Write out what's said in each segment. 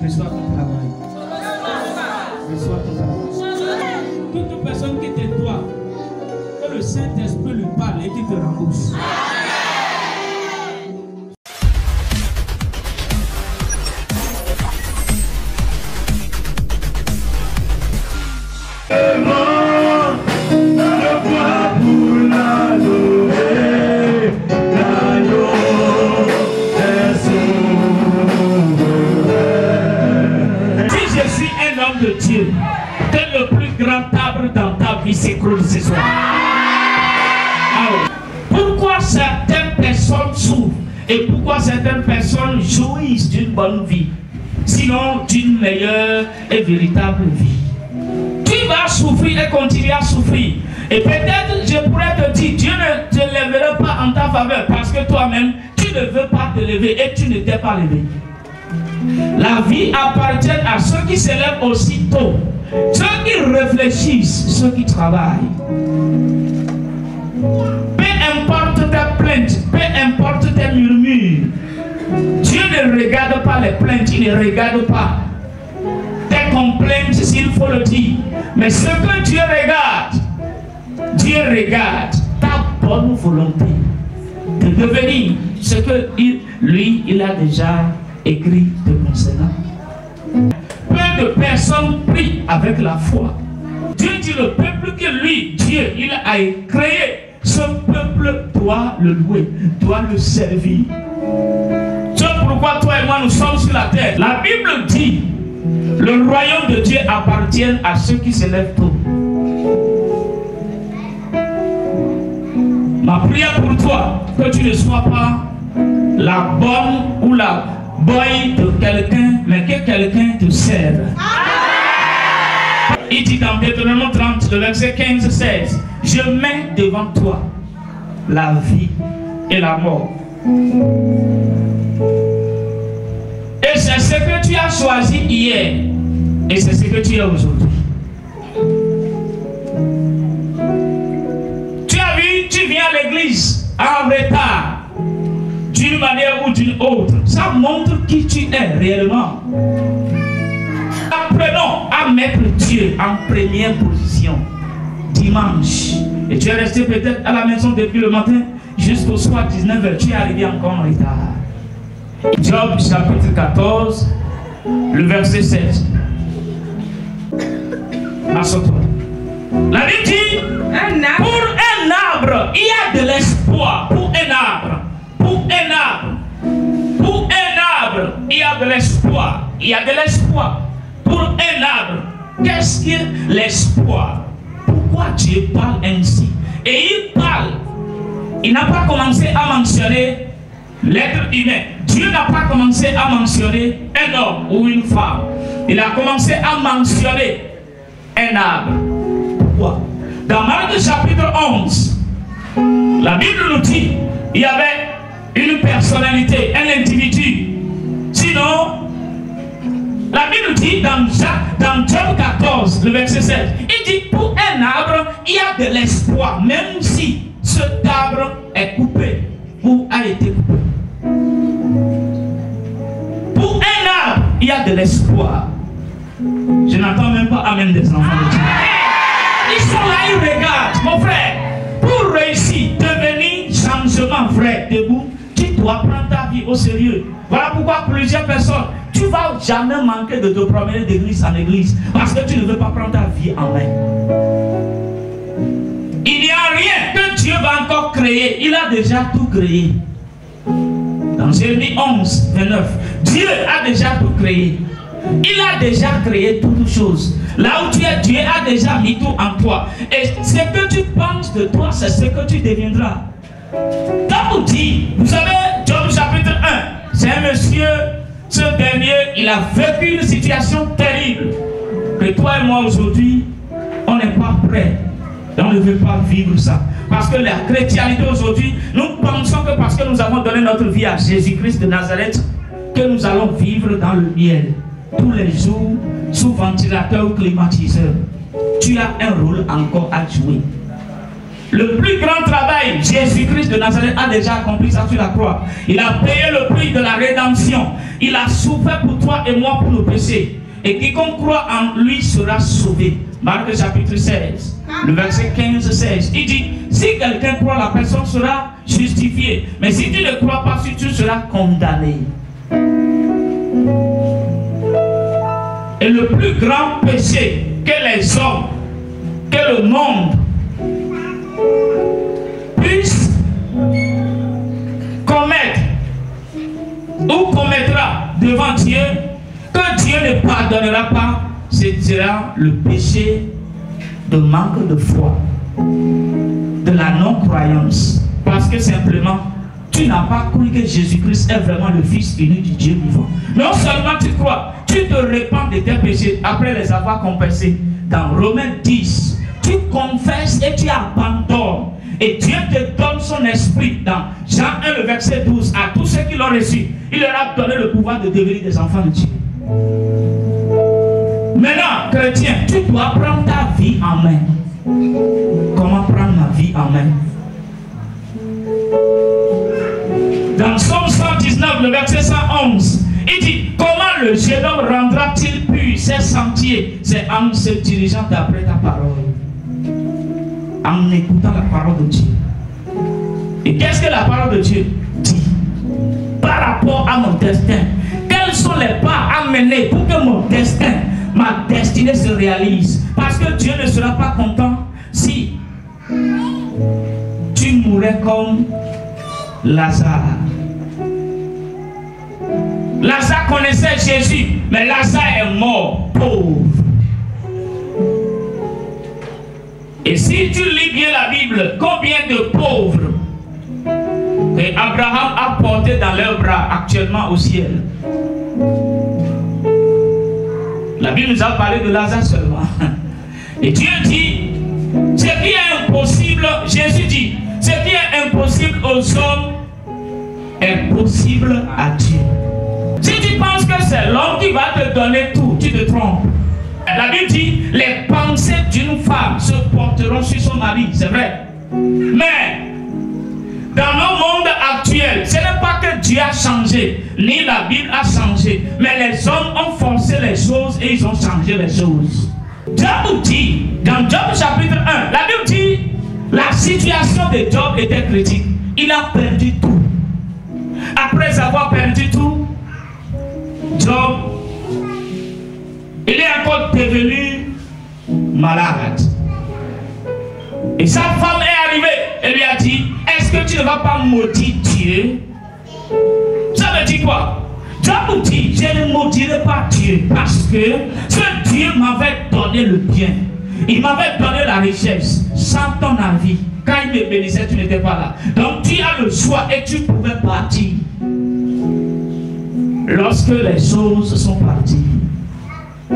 Reçois ton travail. Reçois ton travail. Toute personne qui te doit, que le Saint-Esprit lui parle et qu'il te rembourse. De Dieu, que le plus grand arbre dans ta vie s'écroule ce soir. Alors, pourquoi certaines personnes souffrent et pourquoi certaines personnes jouissent d'une bonne vie, sinon d'une meilleure et véritable vie? Tu vas souffrir et continuer à souffrir. Et peut-être je pourrais te dire, Dieu ne te lèvera pas en ta faveur parce que toi-même, tu ne veux pas te lever et tu ne t'es pas levé. La vie appartient à ceux qui se lèvent aussitôt, ceux qui réfléchissent, ceux qui travaillent. Peu importe ta plainte, peu importe tes murmures, Dieu ne regarde pas les plaintes, il ne regarde pas tes complaintes s'il faut le dire. Mais ce que Dieu regarde ta bonne volonté de devenir ce que lui, il a déjà écrit de concernant. Peu de personnes prient avec la foi. Dieu dit le peuple que lui, Dieu, il a créé. Ce peuple doit le louer, doit le servir. C'est pourquoi toi et moi nous sommes sur la terre. La Bible dit, le royaume de Dieu appartient à ceux qui se lèvent tôt. Ma prière pour toi, que tu ne sois pas la bonne ou la boy de quelqu'un, mais que quelqu'un te serve. Il dit dans Deutéronome 30, le verset 15-16, je mets devant toi la vie et la mort. Et c'est ce que tu as choisi hier, et c'est ce que tu es aujourd'hui. Tu as vu, tu viens à l'église en retard, d'une manière ou d'une autre. Ça montre qui tu es réellement. Apprenons à mettre Dieu en première position dimanche. Et tu es resté peut-être à la maison depuis le matin jusqu'au soir 19h. Tu es arrivé encore en retard. Job chapitre 14, le verset 16. Assure-toi. La Bible dit, pour un arbre, il y a de l'espoir. Pour un arbre. Pour un arbre, il y a de l'espoir. Il y a de l'espoir. Pour un arbre, qu'est-ce que l'espoir? Pourquoi Dieu parle ainsi? Et il parle. Il n'a pas commencé à mentionner l'être humain. Dieu n'a pas commencé à mentionner un homme ou une femme. Il a commencé à mentionner un arbre. Pourquoi? Dans Marc chapitre 11, la Bible nous dit, il y avait une personnalité, un individu. Sinon, la Bible dit dans Job 14, le verset 7, il dit pour un arbre, il y a de l'espoir, même si cet arbre est coupé ou a été coupé. Pour un arbre, il y a de l'espoir. Je n'entends même pas amen des enfants de Dieu. Ils sont là, ils regardent, mon frère. Pour réussir, devenir changement vrai, debout, tu dois prendre ta vie au sérieux. Voilà pourquoi plusieurs personnes, tu ne vas jamais manquer de te promener d'église en église parce que tu ne veux pas prendre ta vie en main. Il n'y a rien que Dieu va encore créer. Il a déjà tout créé. Dans Jérémie 11, 29, Dieu a déjà tout créé. Il a déjà créé toutes choses. Là où tu es, Dieu a déjà mis tout en toi. Et ce que tu penses de toi, c'est ce que tu deviendras. Quand vous dites, vous savez, Job chapitre 1, c'est un monsieur, ce dernier, il a vécu une situation terrible. Que toi et moi aujourd'hui, on n'est pas prêt. On ne veut pas vivre ça. Parce que la chrétienté aujourd'hui, nous pensons que parce que nous avons donné notre vie à Jésus-Christ de Nazareth, que nous allons vivre dans le miel. Tous les jours, sous ventilateur ou climatiseur. Tu as un rôle encore à jouer. Le plus grand travail, Jésus-Christ de Nazareth a déjà accompli ça sur la croix. Il a payé le prix de la rédemption. Il a souffert pour toi et moi pour nos péchés. Et quiconque croit en lui sera sauvé. Marc chapitre 16, le verset 15-16. Il dit, si quelqu'un croit, la personne sera justifiée. Mais si tu ne crois pas, si tu seras condamné. Et le plus grand péché que les hommes, que le monde puisse commettre ou commettra devant Dieu, que Dieu ne pardonnera pas, sera le péché de manque de foi, de la non-croyance. Parce que simplement, tu n'as pas cru que Jésus-Christ est vraiment le Fils unique du Dieu vivant. Non seulement tu crois, tu te répands de tes péchés après les avoir confessés. Dans Romains 10, tu confesses et tu abandonnes. Et Dieu te donne son esprit. Dans Jean 1, le verset 12, à tous ceux qui l'ont reçu, il leur a donné le pouvoir de devenir des enfants de Dieu. Maintenant, chrétien, tu dois prendre ta vie en main. Comment prendre ma vie en main? Dans Somme 119, le verset 111, il dit, comment le jeune homme rendra-t-il pur ses sentiers? C'est en se dirigeant d'après ta parole, en écoutant la parole de Dieu. Et qu'est-ce que la parole de Dieu dit par rapport à mon destin? Quels sont les pas à mener pour que mon destin, ma destinée se réalise? Parce que Dieu ne sera pas content si tu mourrais comme Lazare. Lazare connaissait Jésus, mais Lazare est mort pauvre. Et si tu lis bien la Bible, combien de pauvres que Abraham a porté dans leurs bras actuellement au ciel? La Bible nous a parlé de Lazare seulement. Et Dieu dit, ce qui est impossible, Jésus dit, ce qui est impossible aux hommes est possible à Dieu. Si tu penses que c'est l'homme qui va te donner tout, tu te trompes. La Bible dit, les pensées d'une femme se porteront sur son mari, c'est vrai. Mais, dans nos mondes actuels, ce n'est pas que Dieu a changé, ni la Bible a changé, mais les hommes ont forcé les choses et ils ont changé les choses. Job dit, dans Job chapitre 1, la Bible dit, la situation de Job était critique. Il a perdu tout. Après avoir perdu tout, Job, il est encore devenu malade. Et sa femme est arrivée et lui a dit, est-ce que tu ne vas pas maudire Dieu? Ça veut dire quoi? Job dit, je ne maudirai pas Dieu parce que ce Dieu m'avait donné le bien. Il m'avait donné la richesse. Sans ton avis, quand il me bénissait, tu n'étais pas là. Donc tu as le choix et tu pouvais partir. Lorsque les choses sont parties. À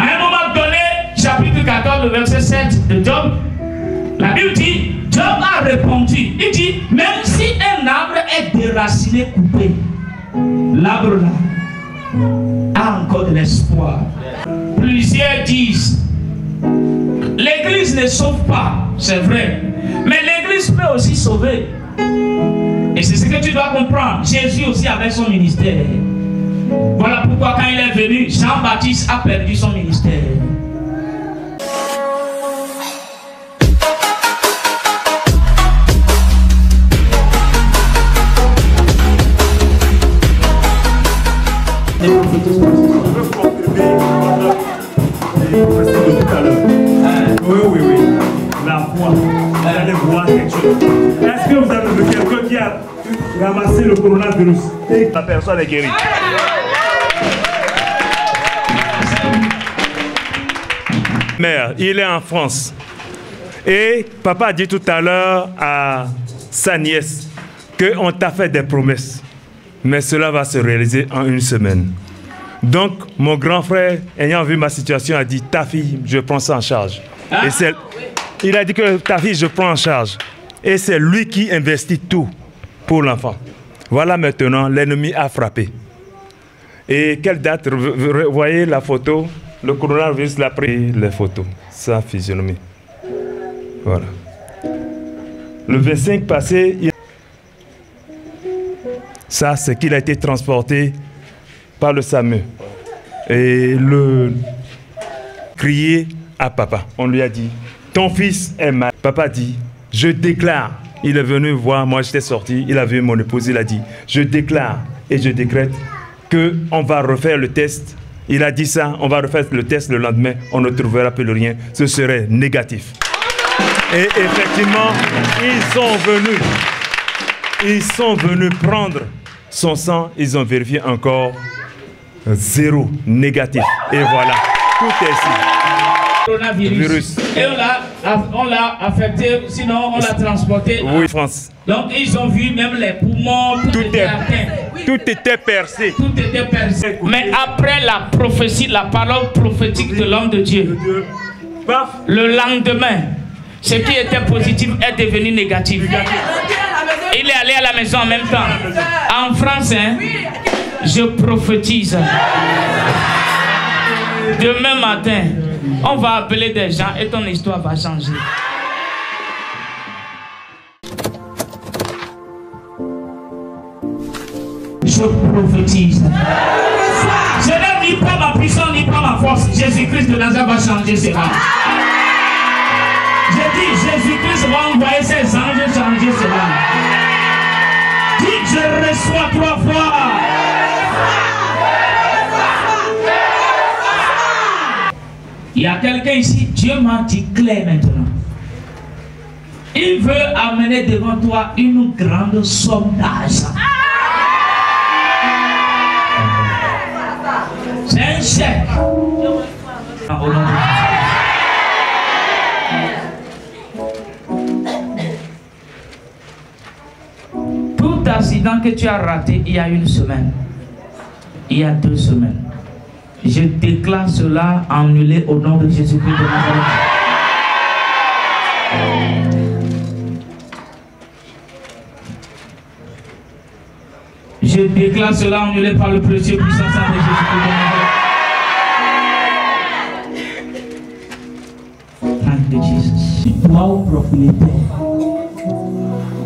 un moment donné, chapitre 14, le verset 7 de Job, la Bible dit, Job a répondu, il dit, même si un arbre est déraciné, coupé, l'arbre là a encore de l'espoir. Plusieurs disent, l'église ne sauve pas, c'est vrai, mais l'église peut aussi sauver. Et c'est ce que tu dois comprendre. Jésus aussi avait son ministère. Voilà pourquoi quand il est venu, Jean-Baptiste a perdu son ministère. Je veux contribuer à notre professeur de tout à l'heure. Oui. La foi. Vous allez voir quelque chose. Est-ce que vous avez vu quelqu'un qui a ramassé le coronavirus et la personne est guérie? Mère, il est en France. Et papa a dit tout à l'heure à sa nièce qu'on t'a fait des promesses. Mais cela va se réaliser en une semaine. Donc, mon grand frère, ayant vu ma situation, a dit, ta fille, je prends ça en charge. Et il a dit que ta fille, je prends en charge. Et c'est lui qui investit tout pour l'enfant. Voilà maintenant, l'ennemi a frappé. Et quelle date? Vous voyez la photo? Le coronavirus l'a pris les photos, sa physionomie. Voilà. Le 25 passé, ça, c'est qu'il a été transporté par le SAMU. Et le crier à papa. On lui a dit, ton fils est malade. Papa dit, je déclare. Il est venu voir, moi j'étais sorti, il a vu mon épouse, il a dit, je déclare et je décrète qu'on va refaire le test. Il a dit ça, on va refaire le test le lendemain, on ne trouvera plus rien, ce serait négatif. Et effectivement, ils sont venus prendre son sang, ils ont vérifié encore 0 négatif. Et voilà, tout est ici. Coronavirus. Et on l'a affecté, sinon on l'a transporté. Oui, France. Donc ils ont vu même les poumons, tout était atteint. Tout était percé. Tout était percé. Mais après la prophétie, la parole prophétique de l'homme de Dieu, le lendemain, ce qui était positif est devenu négatif. Il est allé à la maison en même temps. En France, hein, je prophétise. Demain matin, on va appeler des gens et ton histoire va changer. Je prophétise. Je n'ai ni pas ma puissance ni pas ma force. Jésus-Christ de Nazareth va changer cela. J'ai dit, Jésus-Christ va envoyer ses anges changer cela. Dis, je reçois 3 fois. Il y a quelqu'un ici, Dieu m'a dit clair maintenant. Il veut amener devant toi une grande somme d'argent. C'est un chèque. Au nom de Jésus. Tout accident que tu as raté il y a 1 semaine, il y a 2 semaines, je déclare cela annulé au nom de Jésus-Christ de Nazareth. Je déclare cela annulé par le précieux puissant sang de Jésus-Christ de Nazareth. Thank you, Jesus. Toi au propriétaire,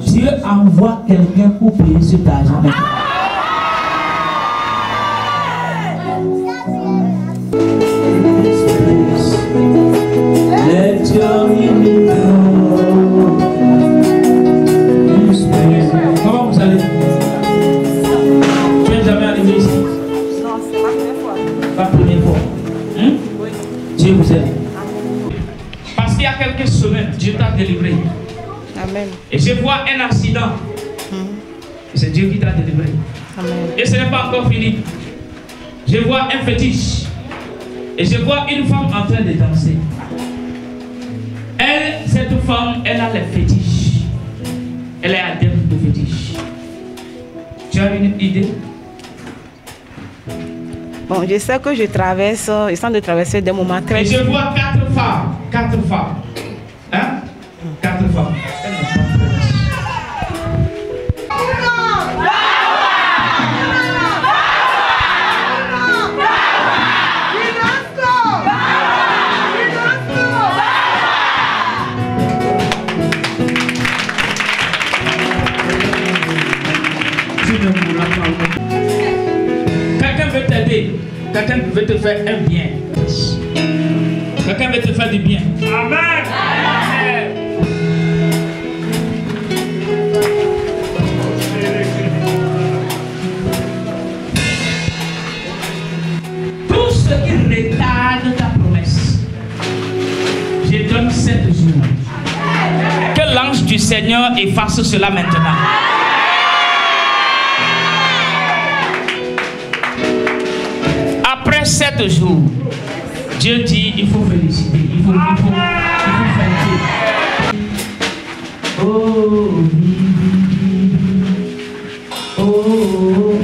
Dieu envoie quelqu'un pour payer cet argent. Let your healing flow. Comment vous allez? Tu n'es jamais arrivé ici? Non, c'est ma première fois. Pas première fois. Oui. Dieu vous aide. Parce qu'il y a quelques semaines, Dieu t'a délivré. Amen. Et je vois un accident. C'est Dieu qui t'a délivré. Amen. Et ce n'est pas encore fini. Je vois un fétiche. Et je vois une femme en train de danser. Elle, cette femme, elle a les fétiches. Elle est adepte de fétiches. Tu as une idée? Bon, je sais que je traverse, je sens de traverser des moments très Et je vois 4 femmes. 4 femmes. Hein? 4 femmes. Elles ne sont pas prêtes. Quelqu'un veut t'aider. Quelqu'un veut te faire un bien. Quelqu'un veut te faire du bien. Amen. Tout ce qui retarde ta promesse, je donne 7 jours. Que l'ange du Seigneur efface cela maintenant. Après 7 jours, Dieu dit, il faut féliciter, il faut féliciter. Oh, oh,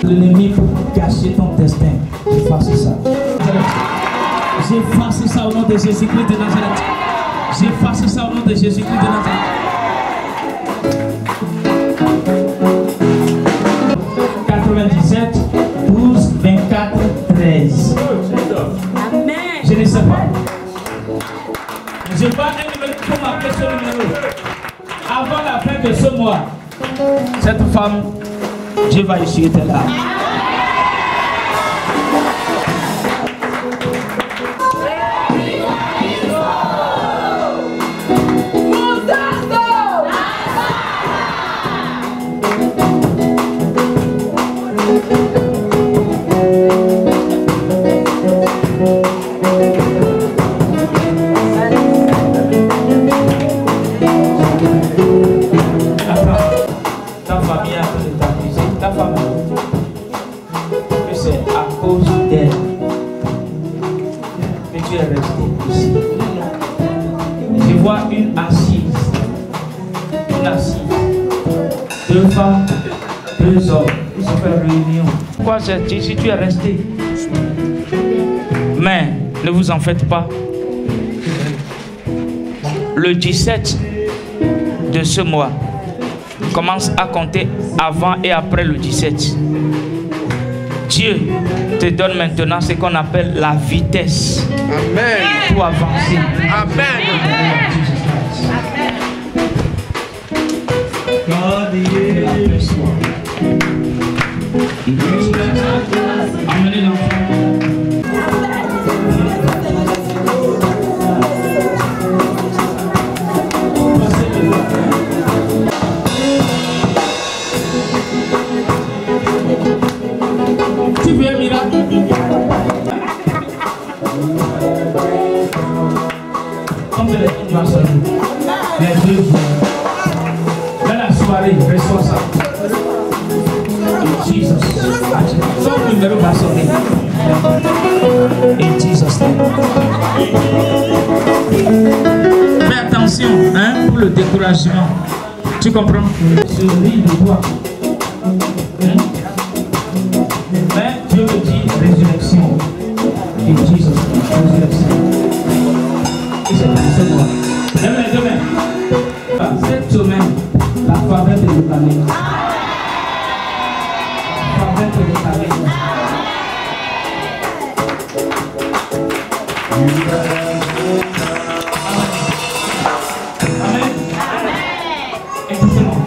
l'ennemi pour cacher ton destin, j'efface ça. J'efface ça au nom de Jésus-Christ de Nazareth. J'efface ça au nom de Jésus-Christ de Nazareth. sais pas. Je vois un numéro pour marquer ce numéro. Avant la fin de ce mois, cette femme, Dieu va essuyer tes larmes. Deux femmes, deux hommes, ils se font réunion. Pourquoi si tu es resté? Mais ne vous en faites pas. Le 17 de ce mois, commence à compter avant et après le 17. Dieu te donne maintenant ce qu'on appelle la vitesse. Amen. Pour avancer. Amen. Amenez l'enfant. Tu veux un miracle? Comme les filles vont sonner, les deux vont. Dans la soirée, reçois ça. In Jesus. Son numéro va sonner. In Jesus name. Mais attention, hein, pour le découragement. Tu comprends? Ce riz de bois. Mais Dieu me dit résurrection. In Jesus name. Résurrection. Et c'est pour ce mois. Demain. Cette semaine, la faveur de l'Éternel. La faveur de l'Éternel. Amen. Écoutez-moi.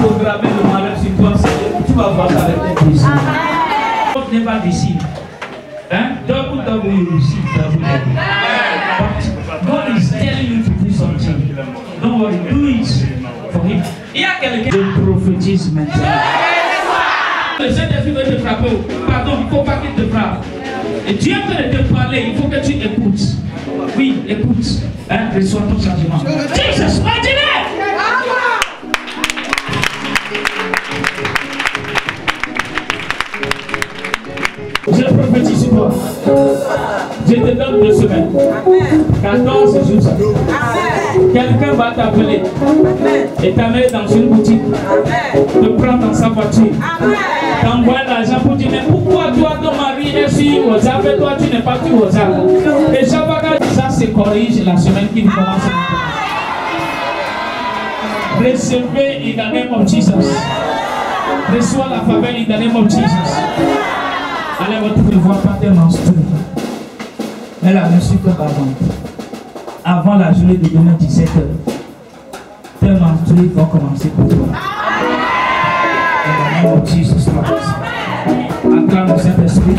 Programmer le malheur sur toi, tu vas voir ça avec tes plaisirs. God never deceive. Hein? Double receive. God is telling you to do something. Don't worry, do it for him. Il y a quelqu'un qui prophétise maintenant. Le Saint-Esprit veut te frapper. Pardon, il ne faut pas qu'il te frappe. Et Dieu est en train de te parler, il faut que tu écoutes. Oui, écoute. Hein? Reçois ton changement. Jesus, mighty name! Je prophétise sur toi. Je te donne 2 semaines. 14 jours. Quelqu'un va t'appeler et t'amener dans une boutique. Te prendre dans sa voiture. T'envoyer l'argent pour dire mais pourquoi toi ton mari est sur WhatsApp et toi tu n'es pas sur WhatsApp. Et ça se corrige la semaine qui commence. Recevez in the name of Jesus. Reçois la faveur in the name of Jesus. Allez, votre ne voit pas tes menstrues. Mais la menstrue que avant la journée de demain 17h, tes menstrues vont commencer pour toi. In the name of Jesus. Acclame le Saint-Esprit.